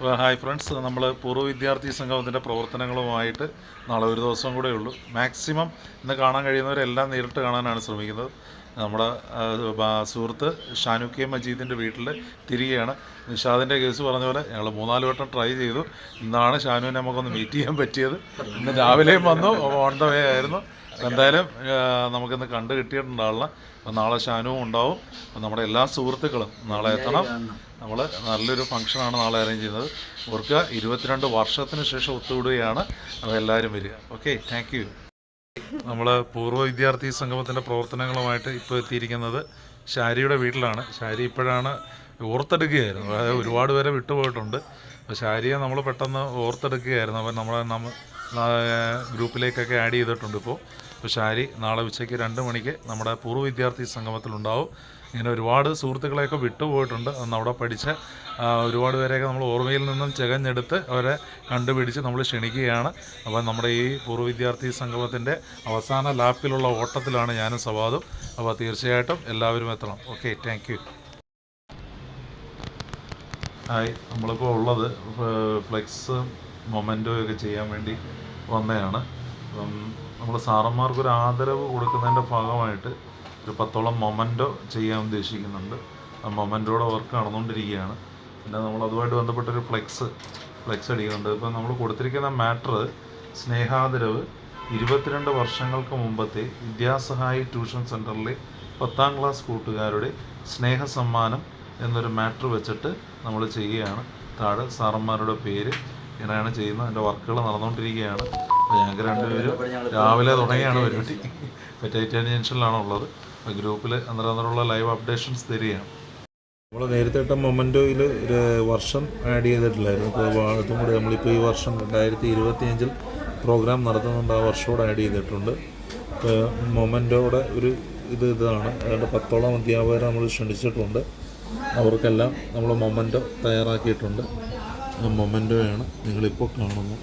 Hi friends, നമ്മൾ പൂർവ്വ വിദ്യാർത്ഥി സംഗമത്തിൻ്റെ പ്രവർത്തനങ്ങളുമായിട്ട് നാളെ ഒരു ദിവസം കൂടെ ഉള്ളൂ. മാക്സിമം ഇന്ന് കാണാൻ കഴിയുന്നവരെല്ലാം നേരിട്ട് കാണാനാണ് ശ്രമിക്കുന്നത്. നമ്മുടെ സുഹൃത്ത് ഷാനു കെ മജീദിൻ്റെ വീട്ടിൽ തിരികെയാണ്. നിഷാദിൻ്റെ കേസ് പറഞ്ഞ പോലെ ഞങ്ങൾ 3-4 വട്ടം ട്രൈ ചെയ്തു. ഇന്നാണ് ഷാനുവിനെ നമുക്കൊന്ന് മീറ്റ് ചെയ്യാൻ പറ്റിയത്. ഇന്ന് രാവിലെയും വന്നു, ഓൺ ദ വേ ആയിരുന്നു. എന്തായാലും നമുക്കിന്ന് കണ്ടു കിട്ടിയിട്ടുണ്ടാവില്ല. അപ്പം നാളെ ഷാനുവും ഉണ്ടാവും. അപ്പം നമ്മുടെ എല്ലാ സുഹൃത്തുക്കളും നാളെ എത്തണം. നമ്മൾ നല്ലൊരു ഫംഗ്ഷനാണ് നാളെ അറേഞ്ച് ചെയ്യുന്നത്. ഓർക്കുക, 22 വർഷത്തിന് ശേഷം ഒത്തുകൂടുകയാണ്. അപ്പോൾ എല്ലാവരും വരിക. Okay, thank you. നമ്മൾ പൂർവ്വ വിദ്യാർത്ഥി സംഗമത്തിൻ്റെ പ്രവർത്തനങ്ങളുമായിട്ട് ഇപ്പോൾ എത്തിയിരിക്കുന്നത് ഷാരിയുടെ വീട്ടിലാണ്. ഷാരി ഇപ്പോഴാണ് ഓർത്തെടുക്കുകയായിരുന്നു. അതായത് ഒരുപാട് പേരെ വിട്ടുപോയിട്ടുണ്ട്. അപ്പോൾ ഷാരിയെ നമ്മൾ പെട്ടെന്ന് ഓർത്തെടുക്കുകയായിരുന്നു. അപ്പോൾ നമ്മൾ ഗ്രൂപ്പിലേക്കൊക്കെ ആഡ് ചെയ്തിട്ടുണ്ട് ഇപ്പോൾ. ഷാരി നാളെ ഉച്ചയ്ക്ക് 2 മണിക്ക് നമ്മുടെ പൂർവ്വ വിദ്യാർത്ഥി സംഗമത്തിലുണ്ടാവും. ഇങ്ങനെ ഒരുപാട് സുഹൃത്തുക്കളെയൊക്കെ വിട്ടുപോയിട്ടുണ്ട്. അന്ന് അവിടെ പഠിച്ച ഒരുപാട് പേരെയൊക്കെ നമ്മൾ ഓർമ്മയിൽ നിന്നും ചെകഞ്ഞെടുത്ത് അവരെ കണ്ടുപിടിച്ച് നമ്മൾ ക്ഷണിക്കുകയാണ്. അപ്പോൾ നമ്മുടെ ഈ പൂർവ്വ വിദ്യാർത്ഥി സംഗമത്തിൻ്റെ അവസാന ലാപ്പിലുള്ള ഓട്ടത്തിലാണ് ഞാനും സവാദും. അപ്പോൾ തീർച്ചയായിട്ടും എല്ലാവരും എത്തണം. Okay, thank you. ഹായ്, നമ്മളിപ്പോൾ ഉള്ളത് ഫ്ലെക്സ് മൊമെൻറ്റോയൊക്കെ ചെയ്യാൻ വേണ്ടി വന്നതാണ്. അപ്പം നമ്മൾ സാറന്മാർക്കൊരു ആദരവ് കൊടുക്കുന്നതിൻ്റെ ഭാഗമായിട്ട് ഒരു 10ഓളം മൊമെൻറ്റോ ചെയ്യാൻ ഉദ്ദേശിക്കുന്നുണ്ട്. ആ മൊമെൻറ്റോയുടെ വർക്ക് നടന്നുകൊണ്ടിരിക്കുകയാണ്. പിന്നെ നമ്മൾ അതുമായിട്ട് ബന്ധപ്പെട്ടൊരു ഫ്ലെക്സ് അടിക്കുന്നുണ്ട്. ഇപ്പം നമ്മൾ കൊടുത്തിരിക്കുന്ന മാറ്റർ സ്നേഹാദരവ് 22 വർഷങ്ങൾക്ക് മുമ്പത്തെ വിദ്യാസഹായി ട്യൂഷൻ സെൻറ്ററിലെ 10ാം ക്ലാസ് കൂട്ടുകാരുടെ സ്നേഹസമ്മാനം എന്നൊരു മാറ്റർ വെച്ചിട്ട് നമ്മൾ ചെയ്യുകയാണ്. താഴെ സാറന്മാരുടെ പേര് ഇങ്ങനെയാണ് ചെയ്യുന്നത്. അതിൻ്റെ വർക്കുകൾ നടന്നുകൊണ്ടിരിക്കുകയാണ്. അപ്പോൾ ഞങ്ങൾക്ക് രണ്ടുപേരും രാവിലെ തുടങ്ങിയാണ് പരിപാടി. ടൈറ്റാനിയം ജംഗ്ഷനിലാണ് ഉള്ളത്. അപ്പോൾ ഗ്രൂപ്പിൽ അന്നേരമുള്ള ലൈവ് അപ്ഡേഷൻസ് തരികയാണ്. നമ്മൾ നേരത്തെ ഇട്ട മൊമെൻറ്റോയിൽ ഒരു വർഷം ആഡ് ചെയ്തിട്ടില്ലായിരുന്നു. അപ്പോൾ അതും കൂടി നമ്മളിപ്പോൾ ഈ വർഷം 2025 പ്രോഗ്രാം നടത്തുന്നുണ്ട്. ആ വർഷത്തോടെ ആഡ് ചെയ്തിട്ടുണ്ട്. ഇപ്പോൾ മൊമെൻറ്റോയുടെ ഒരു ഇതാണ്. അതുകൊണ്ട് 10ഓളം അധ്യാപകരെ നമ്മൾ ക്ഷണിച്ചിട്ടുണ്ട്. അവർക്കെല്ലാം നമ്മൾ മൊമെൻറ്റോ തയ്യാറാക്കിയിട്ടുണ്ട്. മൊമെൻറ്റോയാണ് നിങ്ങളിപ്പോൾ കാണുന്നത്.